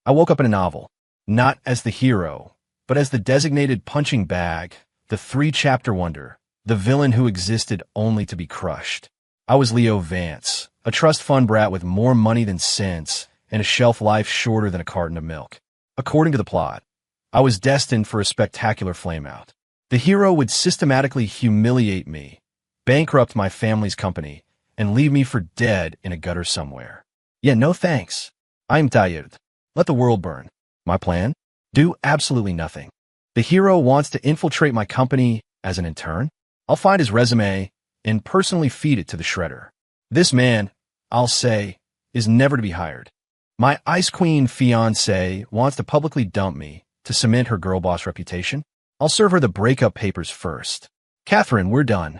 I woke up in a novel, not as the hero, but as the designated punching bag, the three-chapter wonder, the villain who existed only to be crushed. I was Leo Vance, a trust fund brat with more money than sense and a shelf life shorter than a carton of milk. According to the plot, I was destined for a spectacular flameout. The hero would systematically humiliate me, bankrupt my family's company, and leave me for dead in a gutter somewhere. Yeah, no thanks. I'm tired. Let the world burn. My plan? Do absolutely nothing. The hero wants to infiltrate my company as an intern. I'll find his resume and personally feed it to the shredder. This man, I'll say, is never to be hired. My Ice Queen fiancée wants to publicly dump me to cement her girl boss reputation. I'll serve her the breakup papers first. Catherine, we're done.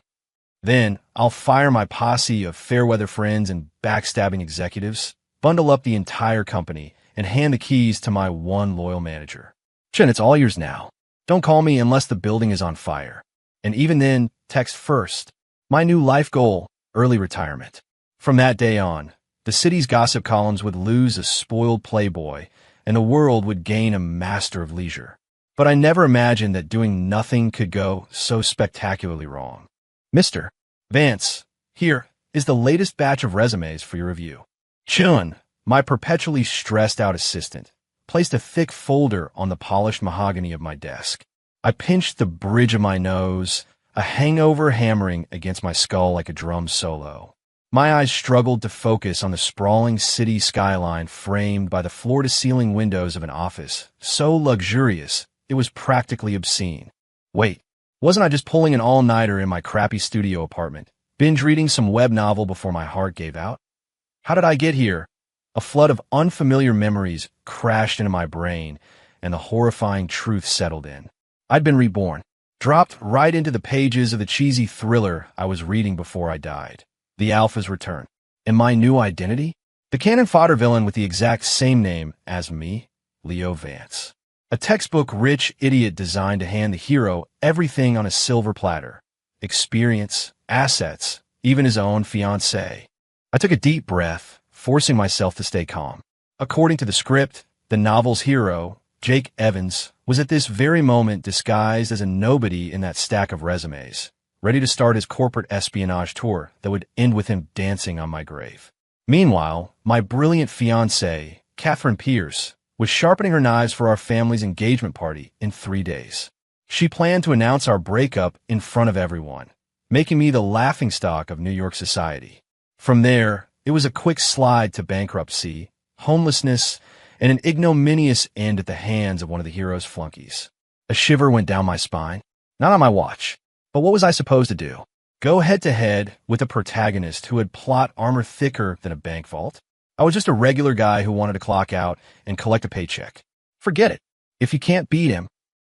Then I'll fire my posse of fair-weather friends and backstabbing executives, bundle up the entire company, and hand the keys to my one loyal manager. Chen, it's all yours now. Don't call me unless the building is on fire. And even then, text first. My new life goal, early retirement. From that day on, the city's gossip columns would lose a spoiled playboy, and the world would gain a master of leisure. But I never imagined that doing nothing could go so spectacularly wrong. Mr. Vance, here is the latest batch of resumes for your review. Chun, my perpetually stressed-out assistant, placed a thick folder on the polished mahogany of my desk. I pinched the bridge of my nose, a hangover hammering against my skull like a drum solo. My eyes struggled to focus on the sprawling city skyline framed by the floor-to-ceiling windows of an office, so luxurious it was practically obscene. Wait, wasn't I just pulling an all-nighter in my crappy studio apartment, binge-reading some web novel before my heart gave out? How did I get here? A flood of unfamiliar memories crashed into my brain, and the horrifying truth settled in. I'd been reborn, dropped right into the pages of the cheesy thriller I was reading before I died. The Alpha's Return. And my new identity? The cannon fodder villain with the exact same name as me, Leo Vance. A textbook-rich idiot designed to hand the hero everything on a silver platter. Experience, assets, even his own fiancée. I took a deep breath, forcing myself to stay calm. According to the script, the novel's hero, Jake Evans, was at this very moment disguised as a nobody in that stack of resumes, ready to start his corporate espionage tour that would end with him dancing on my grave. Meanwhile, my brilliant fiancée, Catherine Pierce, was sharpening her knives for our family's engagement party in 3 days. She planned to announce our breakup in front of everyone, making me the laughingstock of New York society. From there, it was a quick slide to bankruptcy, homelessness, and an ignominious end at the hands of one of the hero's flunkies. A shiver went down my spine. Not on my watch. But what was I supposed to do? Go head-to-head with a protagonist who had plot armor thicker than a bank vault? I was just a regular guy who wanted to clock out and collect a paycheck. Forget it. If you can't beat him,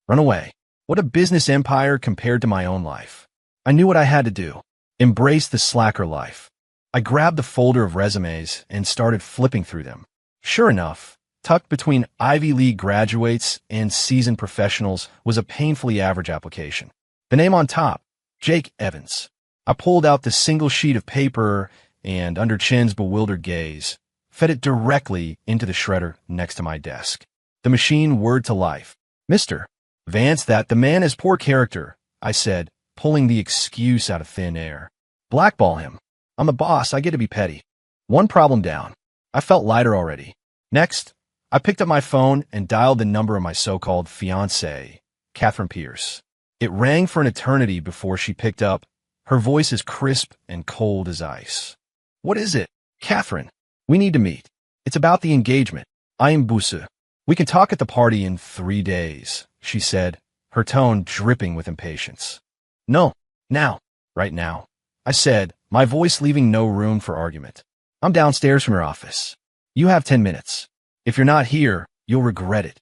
run away. What a business empire compared to my own life. I knew what I had to do. Embrace the slacker life. I grabbed the folder of resumes and started flipping through them. Sure enough, tucked between Ivy League graduates and seasoned professionals was a painfully average application. The name on top, Jake Evans. I pulled out the single sheet of paper and, under Chen's bewildered gaze, fed it directly into the shredder next to my desk. The machine whirred to life. Mr. Vance, the man has poor character, I said, pulling the excuse out of thin air. Blackball him. I'm the boss, I get to be petty. One problem down. I felt lighter already. Next, I picked up my phone and dialed the number of my so-called fiancée, Catherine Pierce. It rang for an eternity before she picked up, her voice as crisp and cold as ice. What is it? Catherine, we need to meet. It's about the engagement. I am Busu. We can talk at the party in 3 days, she said, her tone dripping with impatience. No, now, right now, I said, my voice leaving no room for argument. I'm downstairs from your office. You have 10 minutes. If you're not here, you'll regret it.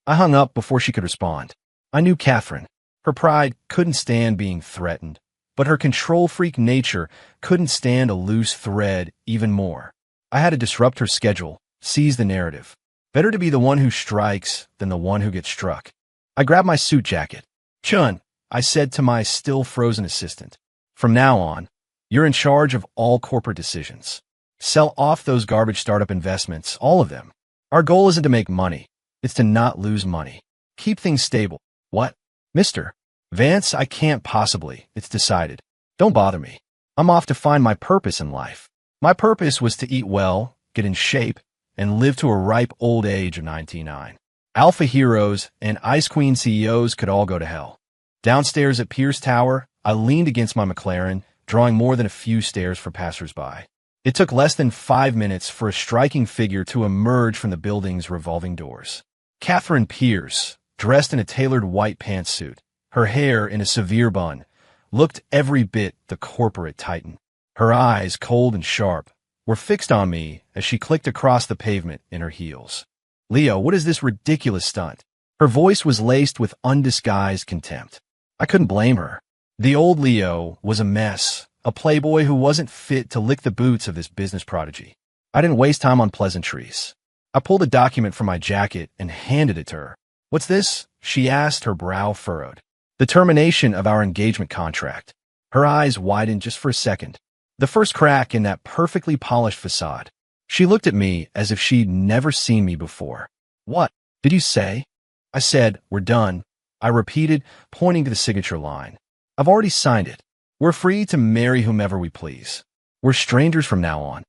I hung up before she could respond. I knew Catherine. Her pride couldn't stand being threatened, but her control-freak nature couldn't stand a loose thread even more. I had to disrupt her schedule, seize the narrative. Better to be the one who strikes than the one who gets struck. I grabbed my suit jacket. Chun, I said to my still-frozen assistant, from now on, you're in charge of all corporate decisions. Sell off those garbage startup investments, all of them. Our goal isn't to make money. It's to not lose money. Keep things stable. What? Mr. Vance, I can't possibly. It's decided. Don't bother me. I'm off to find my purpose in life. My purpose was to eat well, get in shape, and live to a ripe old age of 99. Alpha heroes and Ice Queen CEOs could all go to hell. Downstairs at Pierce Tower, I leaned against my McLaren, drawing more than a few stares for passersby. It took less than 5 minutes for a striking figure to emerge from the building's revolving doors. Catherine Pierce, dressed in a tailored white pantsuit, her hair in a severe bun, looked every bit the corporate titan. Her eyes, cold and sharp, were fixed on me as she clicked across the pavement in her heels. Leo, what is this ridiculous stunt? Her voice was laced with undisguised contempt. I couldn't blame her. The old Leo was a mess, a playboy who wasn't fit to lick the boots of this business prodigy. I didn't waste time on pleasantries. I pulled a document from my jacket and handed it to her. What's this? She asked, her brow furrowed. The termination of our engagement contract. Her eyes widened just for a second. The first crack in that perfectly polished facade. She looked at me as if she'd never seen me before. What did you say? I said, we're done. I repeated, pointing to the signature line. I've already signed it. We're free to marry whomever we please. We're strangers from now on.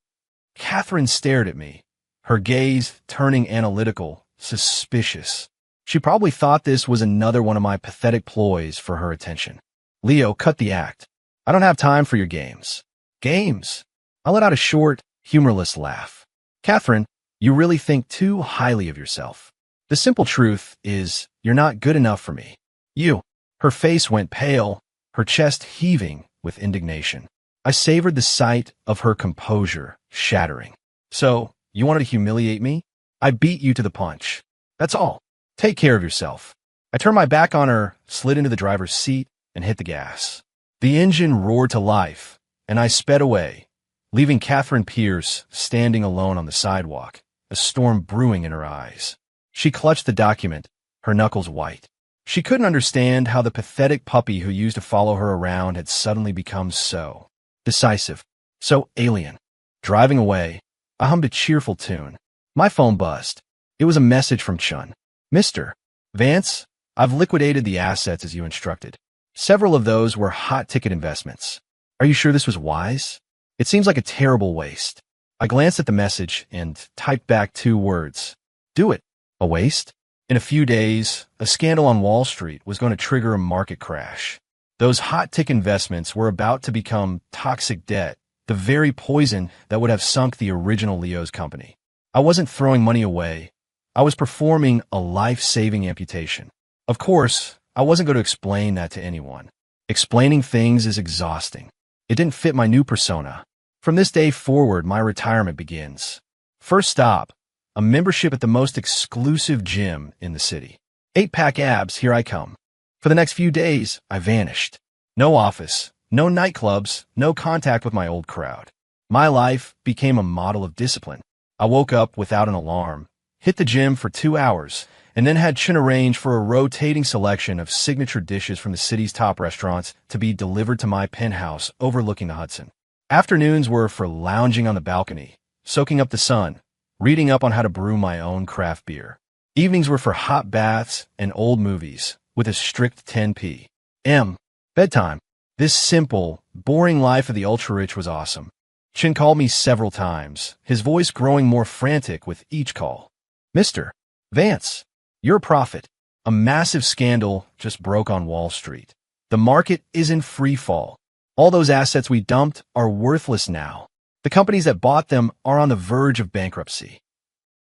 Catherine stared at me, her gaze turning analytical, suspicious. She probably thought this was another one of my pathetic ploys for her attention. Leo, cut the act. I don't have time for your games. Games? I let out a short, humorless laugh. Catherine, you really think too highly of yourself. The simple truth is, you're not good enough for me. You. Her face went pale, her chest heaving with indignation. I savored the sight of her composure shattering. So, you wanted to humiliate me? I beat you to the punch. That's all. Take care of yourself. I turned my back on her, slid into the driver's seat, and hit the gas. The engine roared to life, and I sped away, leaving Catherine Pierce standing alone on the sidewalk, a storm brewing in her eyes. She clutched the document, her knuckles white. She couldn't understand how the pathetic puppy who used to follow her around had suddenly become so decisive, so alien. Driving away, I hummed a cheerful tune. My phone buzzed. It was a message from Chun. Mr. Vance, I've liquidated the assets as you instructed. Several of those were hot-ticket investments. Are you sure this was wise? It seems like a terrible waste. I glanced at the message and typed back 2 words. Do it. A waste? In a few days, a scandal on Wall Street was going to trigger a market crash. Those hot-tick investments were about to become toxic debt, the very poison that would have sunk the original Leo's company. I wasn't throwing money away. I was performing a life-saving amputation. Of course, I wasn't going to explain that to anyone. Explaining things is exhausting. It didn't fit my new persona. From this day forward, my retirement begins. First stop, a membership at the most exclusive gym in the city. 8-pack abs, here I come. For the next few days, I vanished. No office, no nightclubs, no contact with my old crowd. My life became a model of discipline. I woke up without an alarm, hit the gym for 2 hours, and then had Chin arrange for a rotating selection of signature dishes from the city's top restaurants to be delivered to my penthouse overlooking the Hudson. Afternoons were for lounging on the balcony, soaking up the sun, reading up on how to brew my own craft beer. Evenings were for hot baths and old movies, with a strict 10 p.m. bedtime. This simple, boring life of the ultra-rich was awesome. Chin called me several times, his voice growing more frantic with each call. Mr. Vance, you're a prophet. A massive scandal just broke on Wall Street. The market is in free fall. All those assets we dumped are worthless now. The companies that bought them are on the verge of bankruptcy.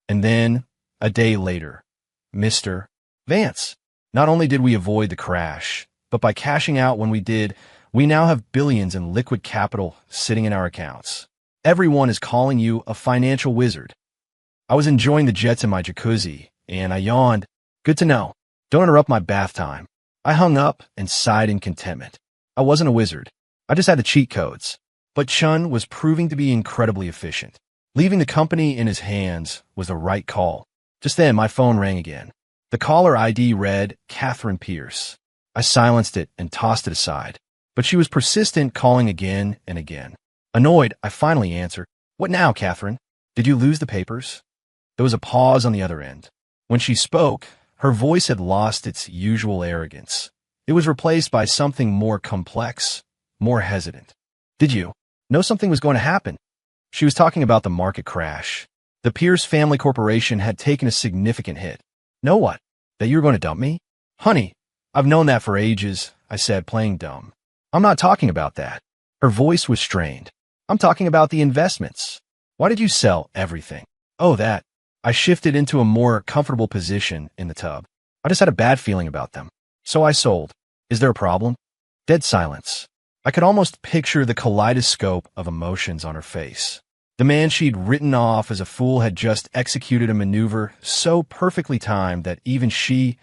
And then, a day later, Mr. Vance. Not only did we avoid the crash, but by cashing out when we did, we now have billions in liquid capital sitting in our accounts. Everyone is calling you a financial wizard. I was enjoying the jets in my jacuzzi, and I yawned. Good to know. Don't interrupt my bath time. I hung up and sighed in contentment. I wasn't a wizard. I just had the cheat codes. But Chun was proving to be incredibly efficient. Leaving the company in his hands was the right call. Just then, my phone rang again. The caller ID read Catherine Pierce. I silenced it and tossed it aside. But she was persistent, calling again and again. Annoyed, I finally answered. What now, Catherine? Did you lose the papers? There was a pause on the other end. When she spoke, her voice had lost its usual arrogance. It was replaced by something more complex, more hesitant. Did you know something was going to happen? She was talking about the market crash. The Pierce Family Corporation had taken a significant hit. Know what? That you were going to dump me? Honey, I've known that for ages, I said, playing dumb. I'm not talking about that. Her voice was strained. I'm talking about the investments. Why did you sell everything? Oh, that. I shifted into a more comfortable position in the tub. I just had a bad feeling about them. So I sold. Is there a problem? Dead silence. I could almost picture the kaleidoscope of emotions on her face. The man she'd written off as a fool had just executed a maneuver so perfectly timed that even she,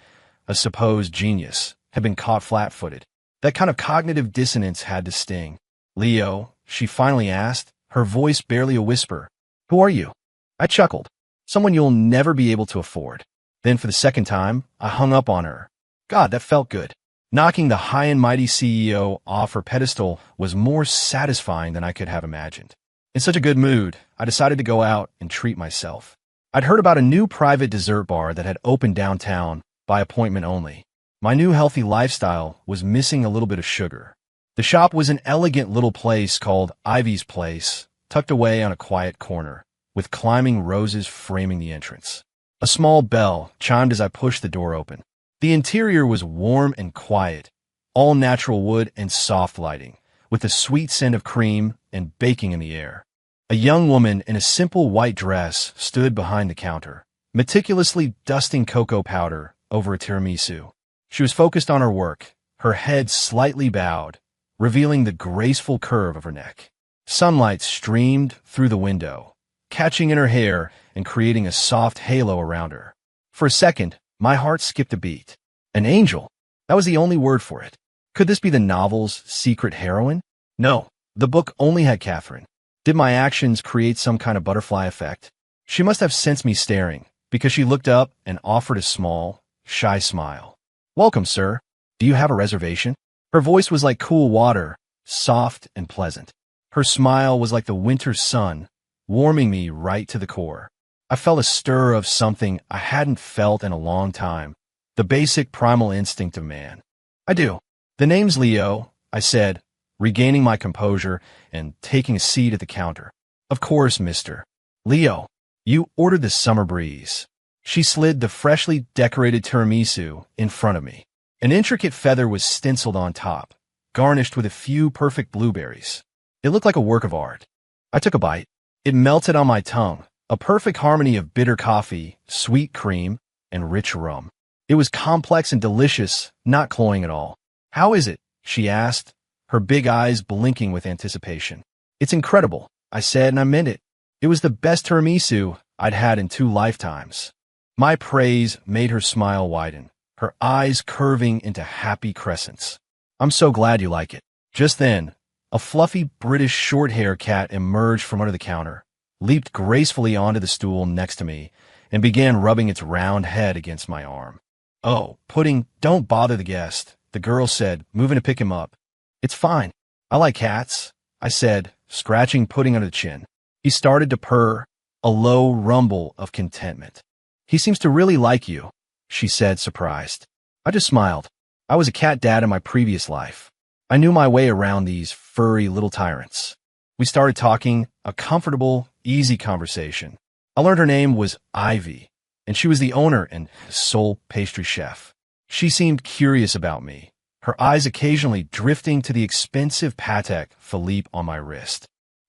a supposed genius, had been caught flat-footed. That kind of cognitive dissonance had to sting. Leo, she finally asked, her voice barely a whisper. Who are you? I chuckled. Someone you'll never be able to afford. Then for the second time, I hung up on her. God, that felt good. Knocking the high and mighty CEO off her pedestal was more satisfying than I could have imagined. In such a good mood, I decided to go out and treat myself. I'd heard about a new private dessert bar that had opened downtown, by appointment only. My new healthy lifestyle was missing a little bit of sugar. The shop was an elegant little place called Ivy's Place, tucked away on a quiet corner, with climbing roses framing the entrance. A small bell chimed as I pushed the door open. The interior was warm and quiet, all natural wood and soft lighting, with the sweet scent of cream and baking in the air. A young woman in a simple white dress stood behind the counter, meticulously dusting cocoa powder over a tiramisu. She was focused on her work, her head slightly bowed, revealing the graceful curve of her neck. Sunlight streamed through the window, catching in her hair and creating a soft halo around her. For a second, my heart skipped a beat. An angel? That was the only word for it. Could this be the novel's secret heroine? No, the book only had Catherine. Did my actions create some kind of butterfly effect? She must have sensed me staring, because she looked up and offered a small, shy smile. Welcome, sir. Do you have a reservation? Her voice was like cool water, soft and pleasant. Her smile was like the winter sun, warming me right to the core. I felt a stir of something I hadn't felt in a long time, the basic primal instinct of man. I do. The name's Leo, I said, regaining my composure and taking a seat at the counter. Of course, mister. Leo, you ordered the summer breeze. She slid the freshly decorated tiramisu in front of me. An intricate feather was stenciled on top, garnished with a few perfect blueberries. It looked like a work of art. I took a bite. It melted on my tongue, a perfect harmony of bitter coffee, sweet cream, and rich rum. It was complex and delicious, not cloying at all. How is it? She asked, her big eyes blinking with anticipation. It's incredible, I said, and I meant it. It was the best tiramisu I'd had in 2 lifetimes. My praise made her smile widen, her eyes curving into happy crescents. I'm so glad you like it. Just then, a fluffy British short-hair cat emerged from under the counter, leaped gracefully onto the stool next to me, and began rubbing its round head against my arm. Oh, Pudding, don't bother the guest, the girl said, moving to pick him up. It's fine. I like cats, I said, scratching Pudding under the chin. He started to purr, a low rumble of contentment. He seems to really like you, she said, surprised. I just smiled. I was a cat dad in my previous life. I knew my way around these furry little tyrants. We started talking, a comfortable, easy conversation. I learned her name was Ivy, and she was the owner and sole pastry chef. She seemed curious about me, her eyes occasionally drifting to the expensive Patek Philippe on my wrist.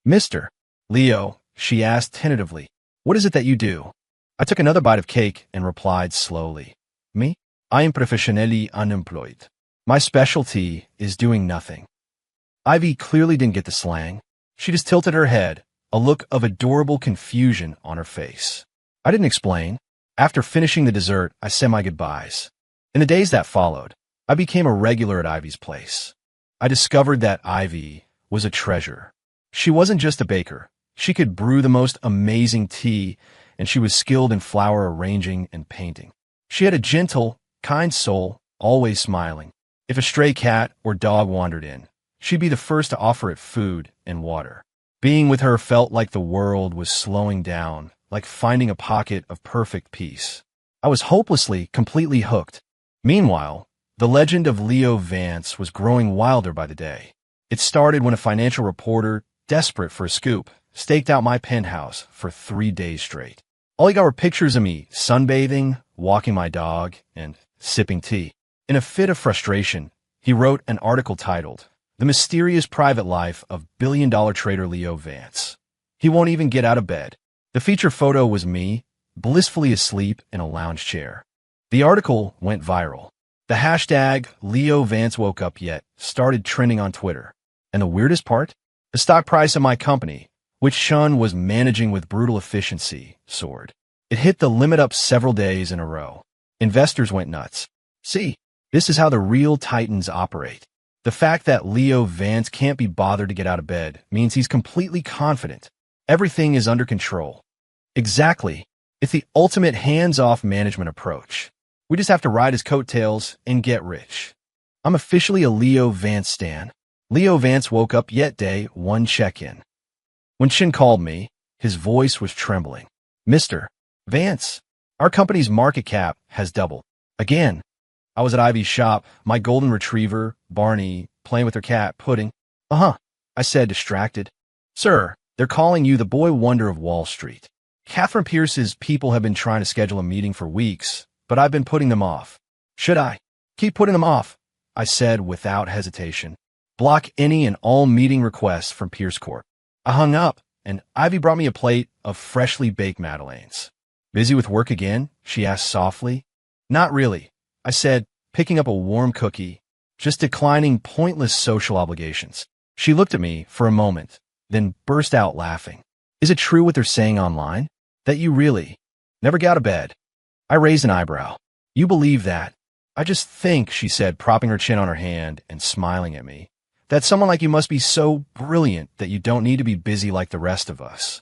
Mr. Leo, she asked tentatively, what is it that you do? I took another bite of cake and replied slowly. Me? I am professionally unemployed. My specialty is doing nothing. Ivy clearly didn't get the slang. She just tilted her head, a look of adorable confusion on her face. I didn't explain. After finishing the dessert, I said my goodbyes. In the days that followed, I became a regular at Ivy's place. I discovered that Ivy was a treasure. She wasn't just a baker. She could brew the most amazing tea, and she was skilled in flower arranging and painting. She had a gentle, kind soul, always smiling. If a stray cat or dog wandered in, she'd be the first to offer it food and water. Being with her felt like the world was slowing down like finding a pocket of perfect peace. I was hopelessly, completely hooked. Meanwhile, the legend of Leo Vance was growing wilder by the day. It started when a financial reporter, desperate for a scoop, staked out my penthouse for 3 days straight. All he got were pictures of me sunbathing, walking my dog, and sipping tea. In a fit of frustration, he wrote an article titled, "The Mysterious Private Life of Billion-Dollar Trader Leo Vance." He won't even get out of bed. The feature photo was me, blissfully asleep in a lounge chair. The article went viral. The hashtag Leo Vance woke up yet started trending on Twitter. And the weirdest part? The stock price of my company, which Shun was managing with brutal efficiency, soared. It hit the limit up several days in a row. Investors went nuts. See, this is how the real titans operate. The fact that Leo Vance can't be bothered to get out of bed means he's completely confident. Everything is under control. Exactly. It's the ultimate hands-off management approach. We just have to ride his coattails and get rich. I'm officially a Leo Vance stan. Leo Vance woke up yet day 1 check-in. When Shin called me, his voice was trembling. "Mr. Vance, our company's market cap has doubled. Again." I was at Ivy's shop, my golden retriever, Barney, playing with her cat, Pudding. "Uh-huh," I said, distracted. "Sir, they're calling you the boy wonder of Wall Street. Catherine Pierce's people have been trying to schedule a meeting for weeks, but I've been putting them off." "Should I?" "Keep putting them off," I said without hesitation. "Block any and all meeting requests from Pierce Corp." I hung up, and Ivy brought me a plate of freshly baked madeleines. "Busy with work again?" she asked softly. "Not really," I said, picking up a warm cookie, "just declining pointless social obligations." She looked at me for a moment, then burst out laughing. "Is it true what they're saying online? That you really never get out of bed?" I raised an eyebrow. "You believe that?" "I just think," she said, propping her chin on her hand and smiling at me, "that someone like you must be so brilliant that you don't need to be busy like the rest of us."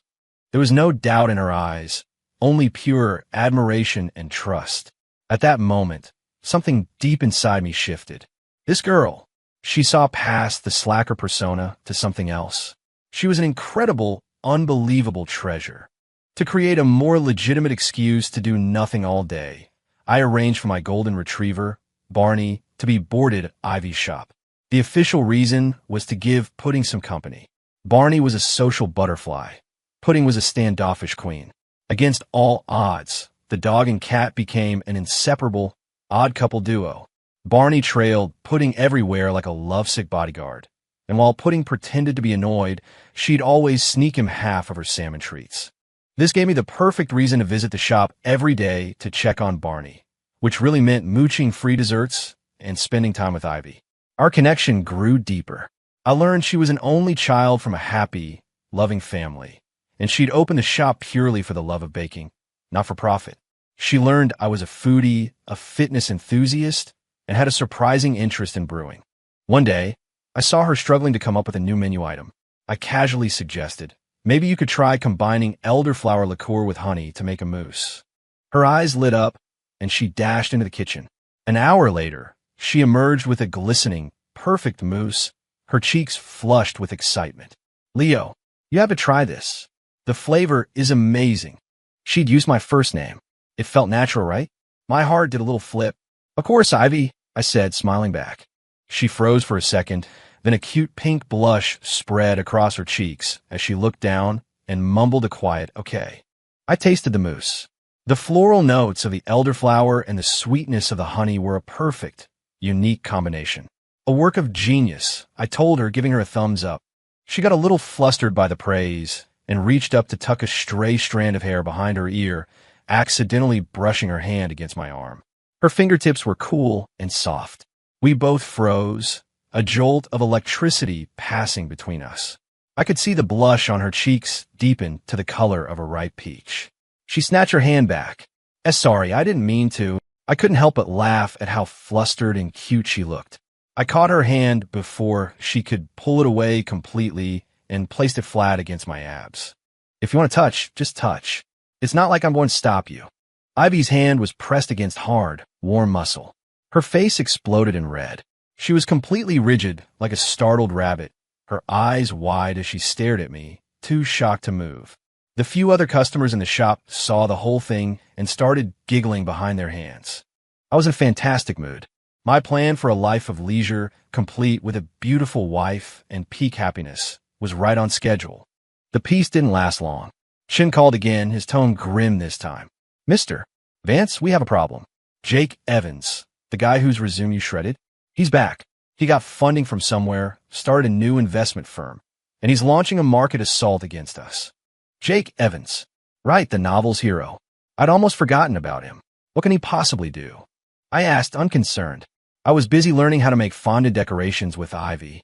There was no doubt in her eyes, only pure admiration and trust. At that moment, something deep inside me shifted. This girl, she saw past the slacker persona to something else. She was an incredible, unbelievable treasure. To create a more legitimate excuse to do nothing all day, I arranged for my golden retriever, Barney, to be boarded at Ivy's shop. The official reason was to give Pudding some company. Barney was a social butterfly. Pudding was a standoffish queen. Against all odds, the dog and cat became an inseparable, odd couple duo. Barney trailed Pudding everywhere like a lovesick bodyguard. And while Pudding pretended to be annoyed, she'd always sneak him half of her salmon treats. This gave me the perfect reason to visit the shop every day to check on Barney, which really meant mooching free desserts and spending time with Ivy. Our connection grew deeper. I learned she was an only child from a happy, loving family, and she'd opened the shop purely for the love of baking, not for profit. She learned I was a foodie, a fitness enthusiast, and had a surprising interest in brewing. One day, I saw her struggling to come up with a new menu item. I casually suggested, "Maybe you could try combining elderflower liqueur with honey to make a mousse." Her eyes lit up, and she dashed into the kitchen. An hour later, she emerged with a glistening, perfect mousse, her cheeks flushed with excitement. "Leo, you have to try this. The flavor is amazing." She'd used my first name. It felt natural, right? My heart did a little flip. "Of course, Ivy," I said, smiling back. She froze for a second, then a cute pink blush spread across her cheeks as she looked down and mumbled a quiet, "Okay." I tasted the mousse. The floral notes of the elderflower and the sweetness of the honey were a perfect, unique combination. A work of genius, I told her, giving her a thumbs up. She got a little flustered by the praise and reached up to tuck a stray strand of hair behind her ear, accidentally brushing her hand against my arm. Her fingertips were cool and soft. We both froze, a jolt of electricity passing between us. I could see the blush on her cheeks deepen to the color of a ripe peach. She snatched her hand back. Sorry, I didn't mean to." I couldn't help but laugh at how flustered and cute she looked. I caught her hand before she could pull it away completely and placed it flat against my abs. "If you want to touch, just touch. It's not like I'm going to stop you." Ivy's hand was pressed against hard, warm muscle. Her face exploded in red. She was completely rigid, like a startled rabbit, her eyes wide as she stared at me, too shocked to move. The few other customers in the shop saw the whole thing and started giggling behind their hands. I was in a fantastic mood. My plan for a life of leisure, complete with a beautiful wife and peak happiness, was right on schedule. The peace didn't last long. Shin called again, his tone grim this time. "Mr. Vance, we have a problem. Jake Evans, the guy whose resume you shredded, he's back. He got funding from somewhere, started a new investment firm, and he's launching a market assault against us." Jake Evans. Right, the novel's hero. I'd almost forgotten about him. What can he possibly do? I asked, unconcerned. I was busy learning how to make fondant decorations with Ivy.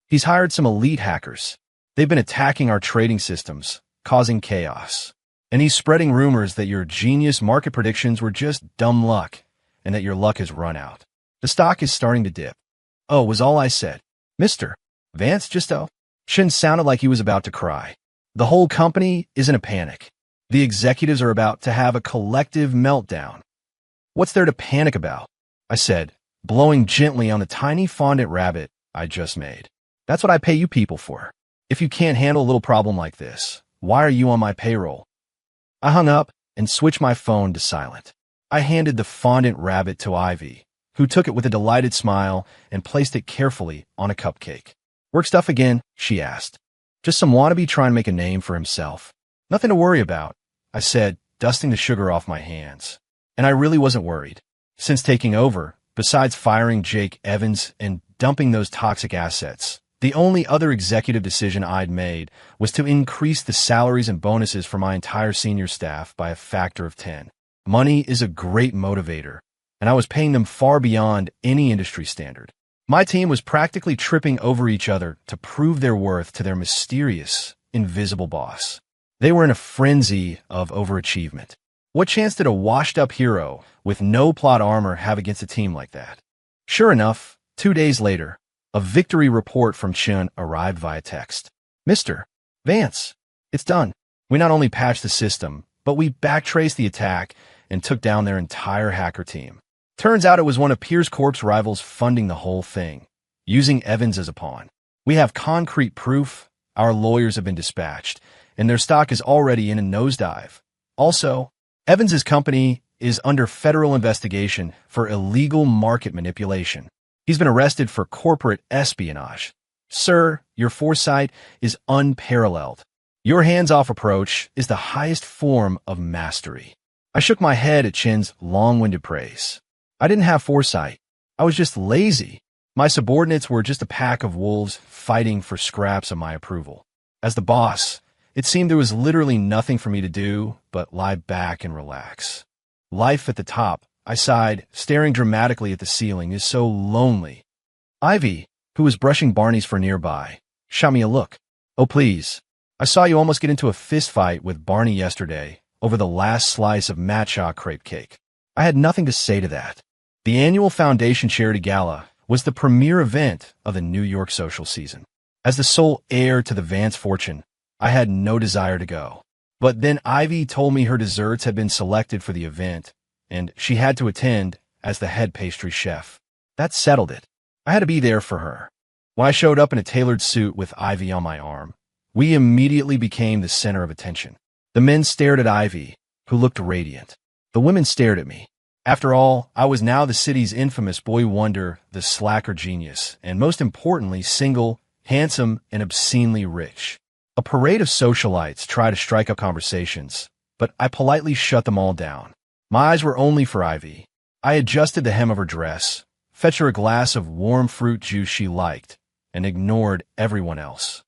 He's hired some elite hackers. They've been attacking our trading systems, causing chaos. And he's spreading rumors that your genius market predictions were just dumb luck, and that your luck has run out. The stock is starting to dip. Oh, was all I said. Mr. Vance, Shin sounded like he was about to cry. The whole company is in a panic. The executives are about to have a collective meltdown. What's there to panic about? I said, blowing gently on the tiny fondant rabbit I just made. That's what I pay you people for. If you can't handle a little problem like this, why are you on my payroll? I hung up and switched my phone to silent. I handed the fondant rabbit to Ivy, who took it with a delighted smile and placed it carefully on a cupcake. "Work stuff again?" she asked. "Just some wannabe trying to make a name for himself. Nothing to worry about," I said, dusting the sugar off my hands. And I really wasn't worried. Since taking over, besides firing Jake Evans and dumping those toxic assets, the only other executive decision I'd made was to increase the salaries and bonuses for my entire senior staff by a factor of 10. Money is a great motivator, and I was paying them far beyond any industry standard. My team was practically tripping over each other to prove their worth to their mysterious, invisible boss. They were in a frenzy of overachievement. What chance did a washed-up hero with no plot armor have against a team like that? Sure enough, 2 days later, a victory report from Chun arrived via text. "Mr. Vance, it's done. We not only patched the system, but we backtraced the attack and took down their entire hacker team. Turns out it was one of Pierce Corp's rivals funding the whole thing, using Evans as a pawn. We have concrete proof, our lawyers have been dispatched, and their stock is already in a nosedive. Also, Evans's company is under federal investigation for illegal market manipulation. He's been arrested for corporate espionage. Sir, your foresight is unparalleled. Your hands-off approach is the highest form of mastery." I shook my head at Chin's long-winded praise. I didn't have foresight. I was just lazy. My subordinates were just a pack of wolves fighting for scraps of my approval. As the boss, it seemed there was literally nothing for me to do but lie back and relax. Life at the top, I sighed, staring dramatically at the ceiling, is so lonely. Ivy, who was brushing Barney's fur nearby, shot me a look. "Oh, please. I saw you almost get into a fist fight with Barney yesterday over the last slice of matcha crepe cake." I had nothing to say to that. The annual Foundation Charity Gala was the premier event of the New York social season. As the sole heir to the Vance fortune, I had no desire to go. But then Ivy told me her desserts had been selected for the event, and she had to attend as the head pastry chef. That settled it. I had to be there for her. When I showed up in a tailored suit with Ivy on my arm, we immediately became the center of attention. The men stared at Ivy, who looked radiant. The women stared at me. After all, I was now the city's infamous boy wonder, the slacker genius, and most importantly, single, handsome, and obscenely rich. A parade of socialites tried to strike up conversations, but I politely shut them all down. My eyes were only for Ivy. I adjusted the hem of her dress, fetched her a glass of warm fruit juice she liked, and ignored everyone else.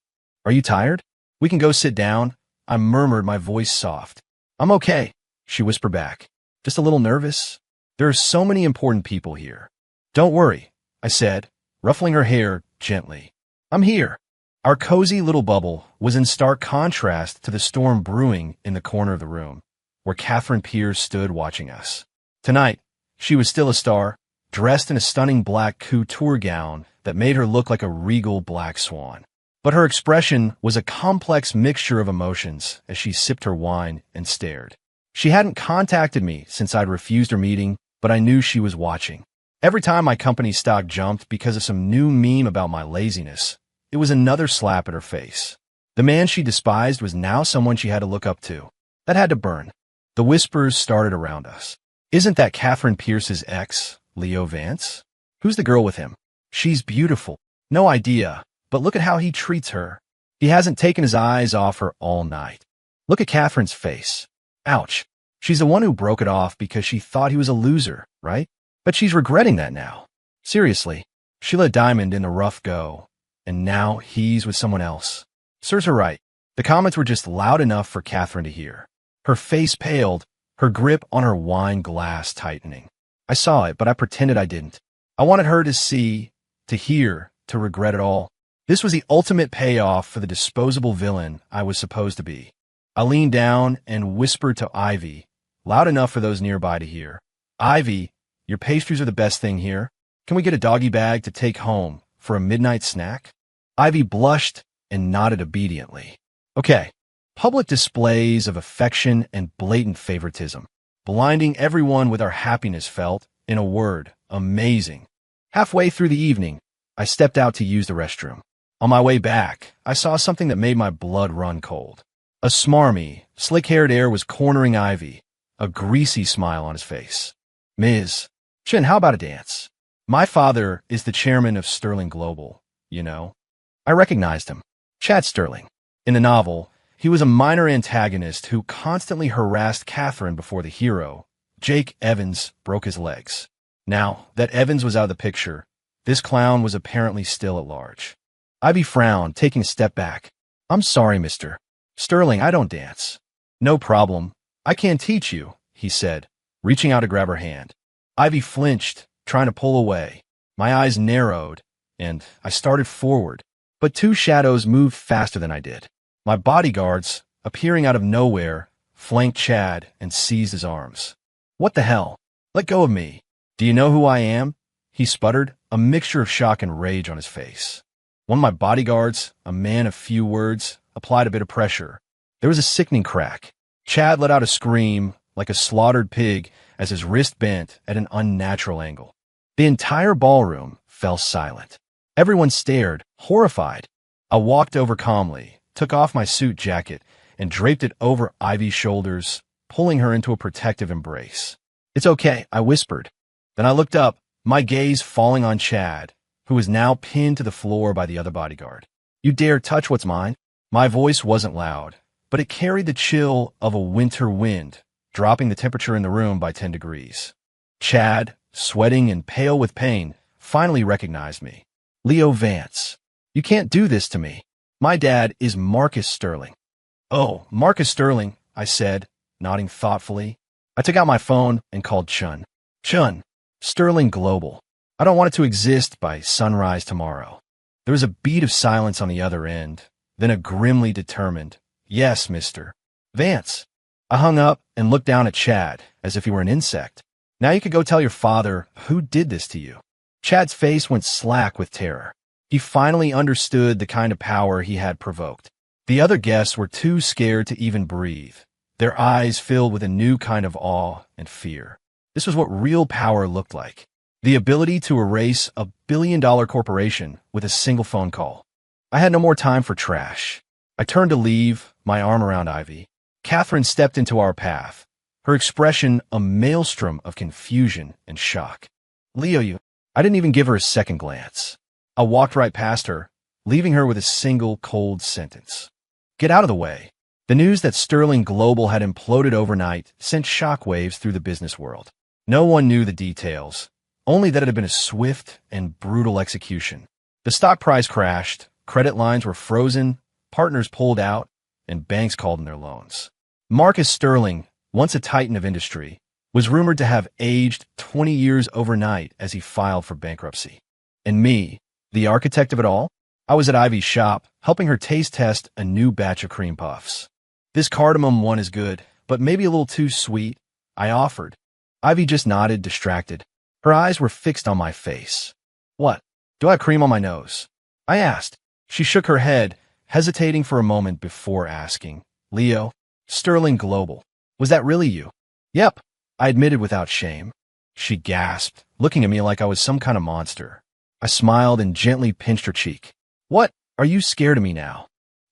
"Are you tired? We can go sit down," I murmured, my voice soft. "I'm okay," she whispered back. "Just a little nervous. There are so many important people here." "Don't worry," I said, ruffling her hair gently. "I'm here." Our cozy little bubble was in stark contrast to the storm brewing in the corner of the room, where Catherine Pierce stood watching us. Tonight, she was still a star, dressed in a stunning black couture gown that made her look like a regal black swan. But her expression was a complex mixture of emotions as she sipped her wine and stared. She hadn't contacted me since I'd refused her meeting, but I knew she was watching. Every time my company's stock jumped because of some new meme about my laziness, it was another slap at her face. The man she despised was now someone she had to look up to. That had to burn. The whispers started around us. Isn't that Catherine Pierce's ex, Leo Vance? Who's the girl with him? She's beautiful. No idea, but look at how he treats her. He hasn't taken his eyes off her all night. Look at Catherine's face. Ouch. She's the one who broke it off because she thought he was a loser, right? But she's regretting that now. Seriously, she let Diamond in the rough go, and now he's with someone else. Serves her right. The comments were just loud enough for Catherine to hear. Her face paled, her grip on her wine glass tightening. I saw it, but I pretended I didn't. I wanted her to see, to hear, to regret it all. This was the ultimate payoff for the disposable villain I was supposed to be. I leaned down and whispered to Ivy, loud enough for those nearby to hear. Ivy, your pastries are the best thing here. Can we get a doggy bag to take home for a midnight snack? Ivy blushed and nodded obediently. Okay. Public displays of affection and blatant favoritism, blinding everyone with our happiness felt, in a word, amazing. Halfway through the evening, I stepped out to use the restroom. On my way back, I saw something that made my blood run cold. A smarmy, slick-haired heir was cornering Ivy, a greasy smile on his face. Ms. Chin, how about a dance? My father is the chairman of Sterling Global, you know. I recognized him. Chad Sterling. In the novel, he was a minor antagonist who constantly harassed Catherine before the hero, Jake Evans, broke his legs. Now that Evans was out of the picture, this clown was apparently still at large. Ivy frowned, taking a step back. I'm sorry, Mr. Sterling, I don't dance. No problem. I can teach you, he said, reaching out to grab her hand. Ivy flinched, trying to pull away. My eyes narrowed, and I started forward, but two shadows moved faster than I did. My bodyguards, appearing out of nowhere, flanked Chad and seized his arms. What the hell? Let go of me. Do you know who I am? He sputtered, a mixture of shock and rage on his face. One of my bodyguards, a man of few words, applied a bit of pressure. There was a sickening crack. Chad let out a scream, like a slaughtered pig, as his wrist bent at an unnatural angle. The entire ballroom fell silent. Everyone stared, horrified. I walked over calmly, took off my suit jacket, and draped it over Ivy's shoulders, pulling her into a protective embrace. It's okay, I whispered. Then I looked up, my gaze falling on Chad, who was now pinned to the floor by the other bodyguard. You dare touch what's mine? My voice wasn't loud, but it carried the chill of a winter wind, dropping the temperature in the room by 10 degrees. Chad, sweating and pale with pain, finally recognized me. Leo Vance. You can't do this to me. My dad is Marcus Sterling. Oh, Marcus Sterling, I said, nodding thoughtfully. I took out my phone and called Chun. Chun, Sterling Global. I don't want it to exist by sunrise tomorrow. There was a beat of silence on the other end, then a grimly determined, yes, Mr. Vance. I hung up and looked down at Chad as if he were an insect. Now you could go tell your father who did this to you. Chad's face went slack with terror. He finally understood the kind of power he had provoked. The other guests were too scared to even breathe, their eyes filled with a new kind of awe and fear. This was what real power looked like. The ability to erase a billion-dollar corporation with a single phone call. I had no more time for trash. I turned to leave, my arm around Ivy. Catherine stepped into our path, her expression a maelstrom of confusion and shock. Leo, you... I didn't even give her a second glance. I walked right past her, leaving her with a single cold sentence. Get out of the way. The news that Sterling Global had imploded overnight sent shockwaves through the business world. No one knew the details, only that it had been a swift and brutal execution. The stock price crashed, credit lines were frozen, partners pulled out, and banks called in their loans. Marcus Sterling, once a titan of industry, was rumored to have aged 20 years overnight as he filed for bankruptcy. And me, the architect of it all? I was at Ivy's shop, helping her taste test a new batch of cream puffs. This cardamom one is good, but maybe a little too sweet, I offered. Ivy just nodded, distracted. Her eyes were fixed on my face. What? Do I have cream on my nose? I asked. She shook her head, hesitating for a moment before asking. Leo, Sterling Global. Was that really you? Yep, I admitted without shame. She gasped, looking at me like I was some kind of monster. I smiled and gently pinched her cheek. What? Are you scared of me now?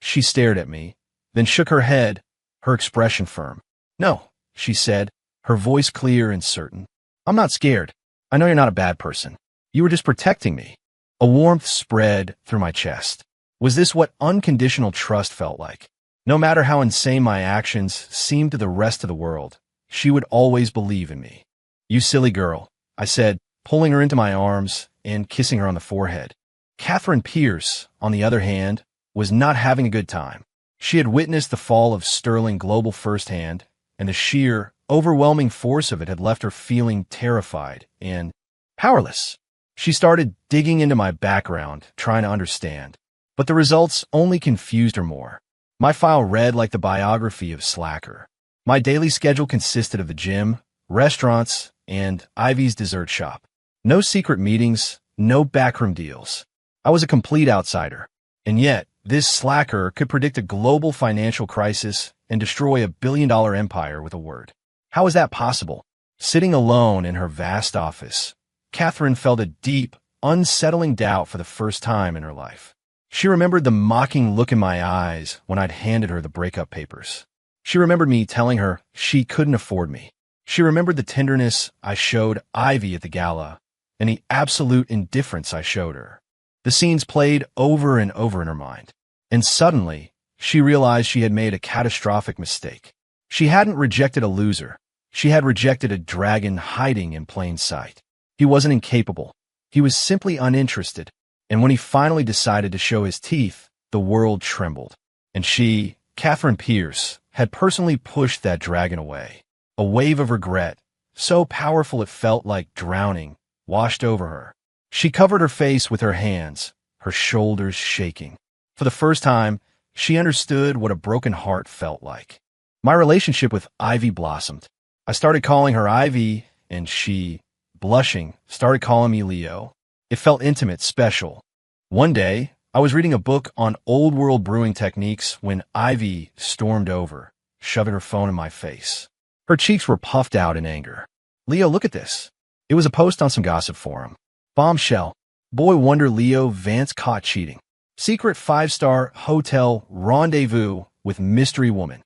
She stared at me, then shook her head, her expression firm. No, she said, her voice clear and certain. I'm not scared. I know you're not a bad person. You were just protecting me. A warmth spread through my chest. Was this what unconditional trust felt like? No matter how insane my actions seemed to the rest of the world, she would always believe in me. You silly girl, I said, pulling her into my arms and kissing her on the forehead. Catherine Pierce, on the other hand, was not having a good time. She had witnessed the fall of Sterling Global firsthand, and the sheer, overwhelming force of it had left her feeling terrified and powerless. She started digging into my background, trying to understand. But the results only confused her more. My file read like the biography of Slacker. My daily schedule consisted of the gym, restaurants, and Ivy's dessert shop. No secret meetings, no backroom deals. I was a complete outsider. And yet, this slacker could predict a global financial crisis and destroy a billion-dollar empire with a word. How was that possible? Sitting alone in her vast office, Catherine felt a deep, unsettling doubt for the first time in her life. She remembered the mocking look in my eyes when I'd handed her the breakup papers. She remembered me telling her she couldn't afford me. She remembered the tenderness I showed Ivy at the gala and the absolute indifference I showed her. The scenes played over and over in her mind. And suddenly, she realized she had made a catastrophic mistake. She hadn't rejected a loser. She had rejected a dragon hiding in plain sight. He wasn't incapable. He was simply uninterested. And when he finally decided to show his teeth, the world trembled. And she, Catherine Pierce, had personally pushed that dragon away. A wave of regret, so powerful it felt like drowning, washed over her. She covered her face with her hands, her shoulders shaking. For the first time, she understood what a broken heart felt like. My relationship with Ivy blossomed. I started calling her Ivy, and she, blushing, started calling me Leo. It felt intimate, special. One day, I was reading a book on old-world brewing techniques when Ivy stormed over, shoving her phone in my face. Her cheeks were puffed out in anger. Leo, look at this. It was a post on some gossip forum. Bombshell. Boy wonder Leo Vance caught cheating. Secret 5-star hotel rendezvous with mystery woman.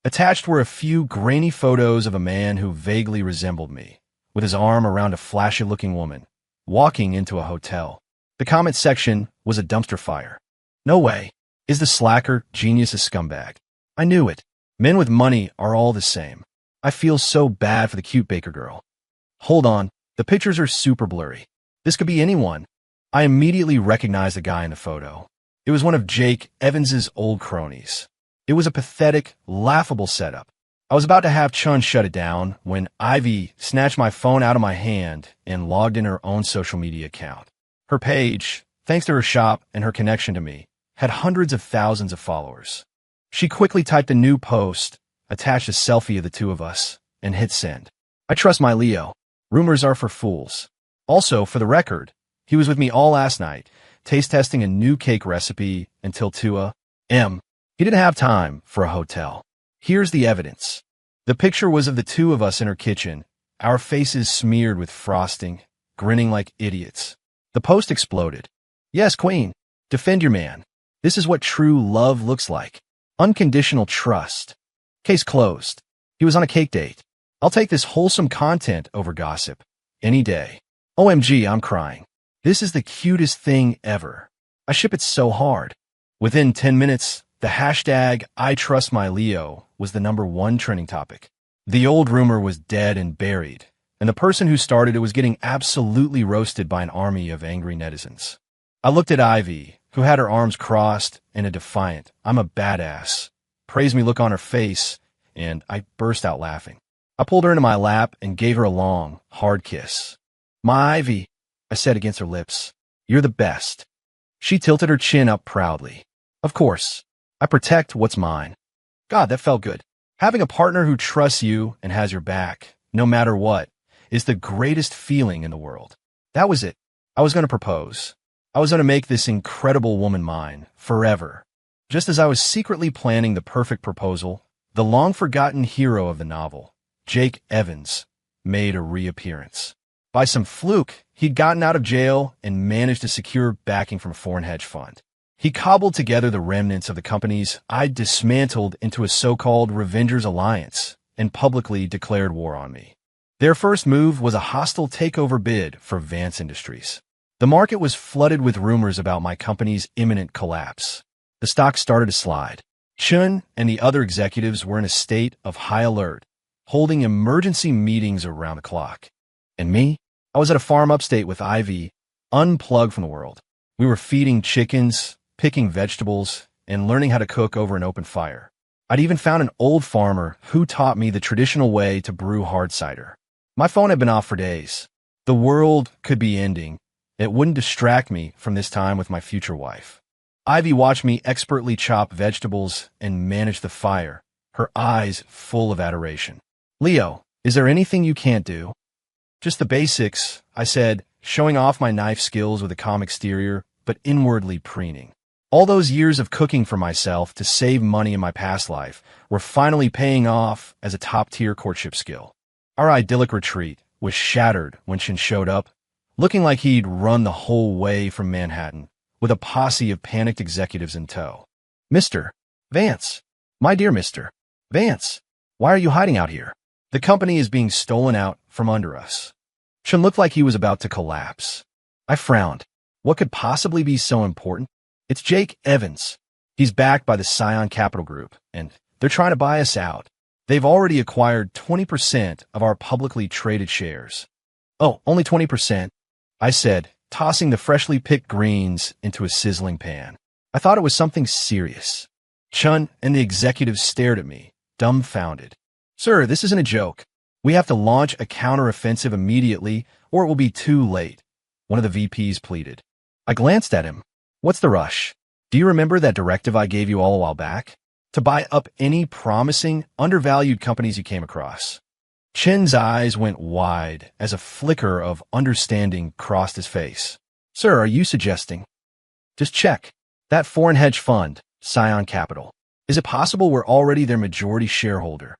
Attached were a few grainy photos of a man who vaguely resembled me, with his arm around a flashy-looking woman, walking into a hotel. The comment section was a dumpster fire. No way. Is the slacker genius a scumbag? I knew it. Men with money are all the same. I feel so bad for the cute baker girl. Hold on. The pictures are super blurry. This could be anyone. I immediately recognized the guy in the photo. It was one of Jake Evans's old cronies. It was a pathetic, laughable setup. I was about to have Chun shut it down when Ivy snatched my phone out of my hand and logged in her own social media account. Her page, thanks to her shop and her connection to me, had hundreds of thousands of followers. She quickly typed a new post, attached a selfie of the two of us, and hit send. I trust my Leo. Rumors are for fools. Also, for the record, he was with me all last night, taste testing a new cake recipe until 2 a.m. He didn't have time for a hotel. Here's the evidence. The picture was of the two of us in her kitchen, our faces smeared with frosting, grinning like idiots. The post exploded. Yes, Queen, defend your man. This is what true love looks like. Unconditional trust. Case closed. He was on a cake date. I'll take this wholesome content over gossip. Any day. OMG, I'm crying. This is the cutest thing ever. I ship it so hard. Within 10 minutes, the hashtag #ITrustMyLeo was the #1 trending topic. The old rumor was dead and buried, and the person who started it was getting absolutely roasted by an army of angry netizens. I looked at Ivy, who had her arms crossed and a defiant, "I'm a badass," praise me look on her face, and I burst out laughing. I pulled her into my lap and gave her a long, hard kiss. "My Ivy," I said against her lips, "you're the best." She tilted her chin up proudly. Of course, I protect what's mine. God, that felt good. Having a partner who trusts you and has your back, no matter what, is the greatest feeling in the world. That was it. I was going to propose. I was going to make this incredible woman mine, forever. Just as I was secretly planning the perfect proposal, the long-forgotten hero of the novel, Jake Evans, made a reappearance. By some fluke, he'd gotten out of jail and managed to secure backing from a foreign hedge fund. He cobbled together the remnants of the companies I'd dismantled into a so-called Revengers Alliance and publicly declared war on me. Their first move was a hostile takeover bid for Vance Industries. The market was flooded with rumors about my company's imminent collapse. The stock started to slide. Chun and the other executives were in a state of high alert, holding emergency meetings around the clock. And me? I was at a farm upstate with Ivy, unplugged from the world. We were feeding chickens, picking vegetables, and learning how to cook over an open fire. I'd even found an old farmer who taught me the traditional way to brew hard cider. My phone had been off for days. The world could be ending. It wouldn't distract me from this time with my future wife. Ivy watched me expertly chop vegetables and manage the fire, her eyes full of adoration. "Leo, is there anything you can't do?" "Just the basics," I said, showing off my knife skills with a calm exterior, but inwardly preening. All those years of cooking for myself to save money in my past life were finally paying off as a top-tier courtship skill. Our idyllic retreat was shattered when Chin showed up, looking like he'd run the whole way from Manhattan, with a posse of panicked executives in tow. "Mr. Vance, my dear Mr. Vance, why are you hiding out here? The company is being stolen out from under us." Chin looked like he was about to collapse. I frowned. What could possibly be so important? "It's Jake Evans. He's backed by the Scion Capital Group, and they're trying to buy us out. They've already acquired 20% of our publicly traded shares." "Oh, only 20%, I said, tossing the freshly picked greens into a sizzling pan. I thought it was something serious. Chun and the executives stared at me, dumbfounded. "Sir, this isn't a joke. We have to launch a counteroffensive immediately, or it will be too late," one of the VPs pleaded. I glanced at him. "What's the rush? Do you remember that directive I gave you all a while back? To buy up any promising, undervalued companies you came across." Chin's eyes went wide as a flicker of understanding crossed his face. "Sir, are you suggesting?" "Just check. That foreign hedge fund, Scion Capital. Is it possible we're already their majority shareholder?"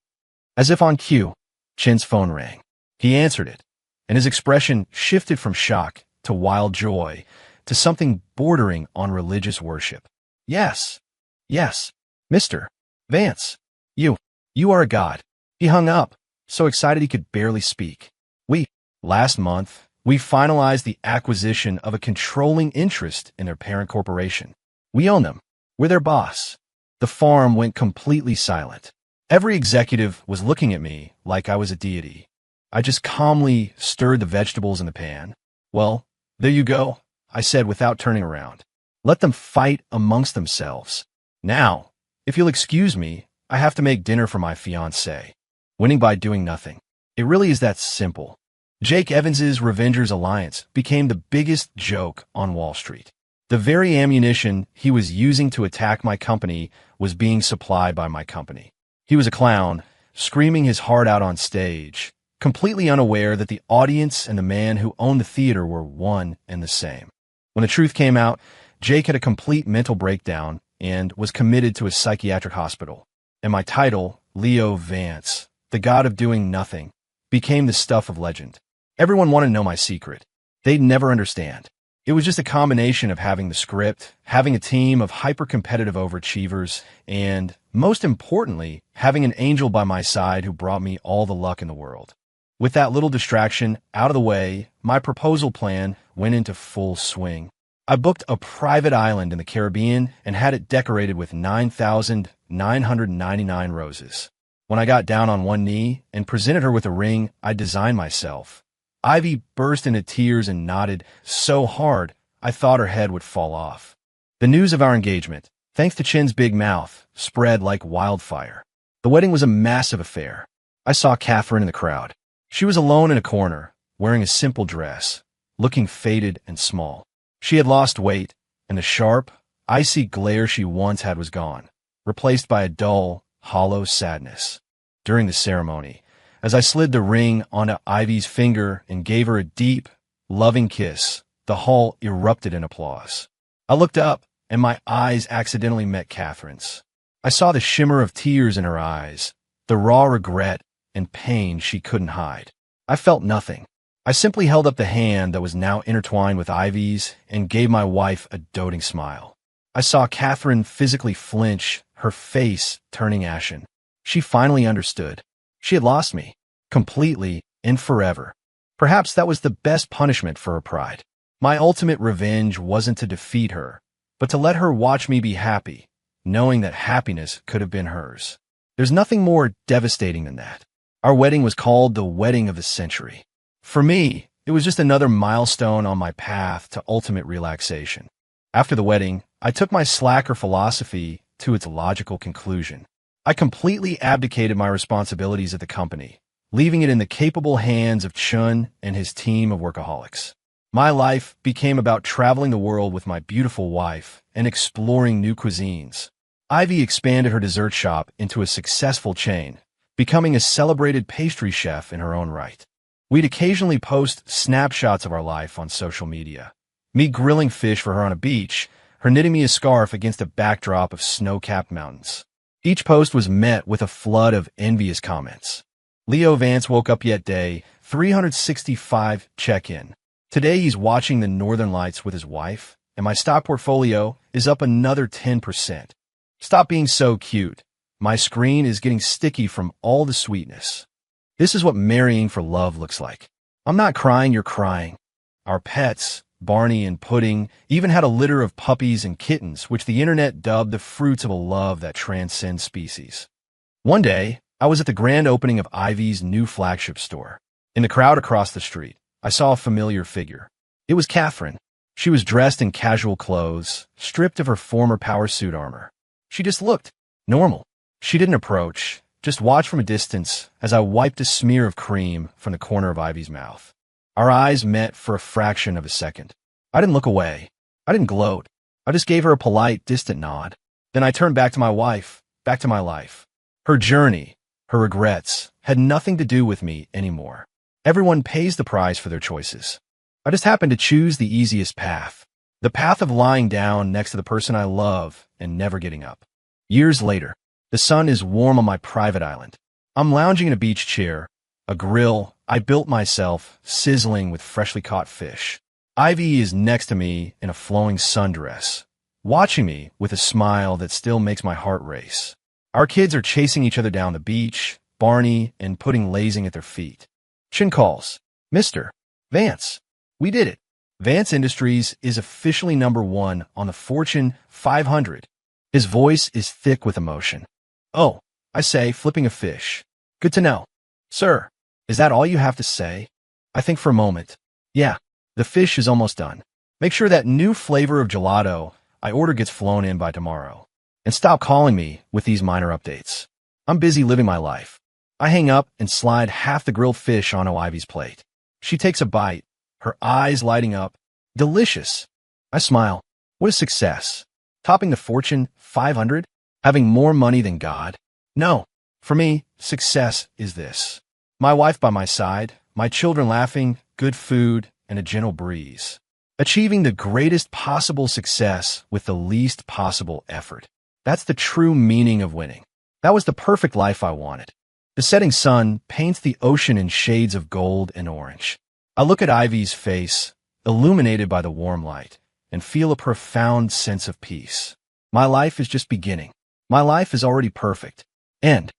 As if on cue, Chin's phone rang. He answered it, and his expression shifted from shock to wild joy to something bordering on religious worship. Yes, Mr. Vance, you are a god." He hung up, so excited he could barely speak. Last month, we finalized the acquisition of a controlling interest in their parent corporation. We own them. We're their boss." The farm went completely silent. Every executive was looking at me like I was a deity. I just calmly stirred the vegetables in the pan. "Well, there you go," I said without turning around. "Let them fight amongst themselves. Now, if you'll excuse me, I have to make dinner for my fiancée. Winning by doing nothing. It really is that simple." Jake Evans's Revengers Alliance became the biggest joke on Wall Street. The very ammunition he was using to attack my company was being supplied by my company. He was a clown, screaming his heart out on stage, completely unaware that the audience and the man who owned the theater were one and the same. When the truth came out, Jake had a complete mental breakdown and was committed to a psychiatric hospital. And my title, Leo Vance, the god of doing nothing, became the stuff of legend. Everyone wanted to know my secret. They'd never understand. It was just a combination of having the script, having a team of hyper-competitive overachievers, and, most importantly, having an angel by my side who brought me all the luck in the world. With that little distraction out of the way, my proposal plan went into full swing. I booked a private island in the Caribbean and had it decorated with 9,999 roses. When I got down on one knee and presented her with a ring I designed myself, Ivy burst into tears and nodded so hard I thought her head would fall off. The news of our engagement, thanks to Chin's big mouth, spread like wildfire. The wedding was a massive affair. I saw Catherine in the crowd. She was alone in a corner, wearing a simple dress, looking faded and small. She had lost weight, and the sharp, icy glare she once had was gone, replaced by a dull, hollow sadness. During the ceremony, as I slid the ring onto Ivy's finger and gave her a deep, loving kiss, the hall erupted in applause. I looked up, and my eyes accidentally met Catherine's. I saw the shimmer of tears in her eyes, the raw regret and pain she couldn't hide. I felt nothing. I simply held up the hand that was now intertwined with Ivy's and gave my wife a doting smile. I saw Catherine physically flinch, her face turning ashen. She finally understood. She had lost me. Completely and forever. Perhaps that was the best punishment for her pride. My ultimate revenge wasn't to defeat her, but to let her watch me be happy, knowing that happiness could have been hers. There's nothing more devastating than that. Our wedding was called the wedding of the century. For me, it was just another milestone on my path to ultimate relaxation. After the wedding, I took my slacker philosophy to its logical conclusion. I completely abdicated my responsibilities at the company, leaving it in the capable hands of Chun and his team of workaholics. My life became about traveling the world with my beautiful wife and exploring new cuisines. Ivy expanded her dessert shop into a successful chain, becoming a celebrated pastry chef in her own right. We'd occasionally post snapshots of our life on social media. Me grilling fish for her on a beach, her knitting me a scarf against a backdrop of snow-capped mountains. Each post was met with a flood of envious comments. Leo Vance woke up yet day 365 check-in. Today he's watching the Northern Lights with his wife, and my stock portfolio is up another 10%. Stop being so cute. My screen is getting sticky from all the sweetness. This is what marrying for love looks like. I'm not crying, you're crying. Our pets, Barney and Pudding, even had a litter of puppies and kittens, which the internet dubbed the fruits of a love that transcends species. One day, I was at the grand opening of Ivy's new flagship store. In the crowd across the street, I saw a familiar figure. It was Catherine. She was dressed in casual clothes, stripped of her former power suit armor. She just looked normal. She didn't approach, just watched from a distance as I wiped a smear of cream from the corner of Ivy's mouth. Our eyes met for a fraction of a second. I didn't look away. I didn't gloat. I just gave her a polite, distant nod. Then I turned back to my wife, back to my life. Her journey, her regrets, had nothing to do with me anymore. Everyone pays the price for their choices. I just happened to choose the easiest path. The path of lying down next to the person I love and never getting up. Years later, the sun is warm on my private island. I'm lounging in a beach chair, a grill I built myself, sizzling with freshly caught fish. Ivy is next to me in a flowing sundress, watching me with a smile that still makes my heart race. Our kids are chasing each other down the beach, Barney and Pudding lazing at their feet. Chin calls, "Mr. Vance, we did it." Vance Industries is officially #1 on the Fortune 500. His voice is thick with emotion. "Oh," I say, flipping a fish. "Good to know. Sir, is that all you have to say?" I think for a moment. Yeah, the fish is almost done. Make sure that new flavor of gelato I order gets flown in by tomorrow. And stop calling me with these minor updates. I'm busy living my life. I hang up and slide half the grilled fish onto Ivy's plate. She takes a bite, her eyes lighting up. Delicious. I smile. What is success? Topping the Fortune 500? Having more money than God? No. For me, success is this. My wife by my side, my children laughing, good food, and a gentle breeze. Achieving the greatest possible success with the least possible effort. That's the true meaning of winning. That was the perfect life I wanted. The setting sun paints the ocean in shades of gold and orange. I look at Ivy's face, illuminated by the warm light, and feel a profound sense of peace. My life is just beginning. My life is already perfect. End.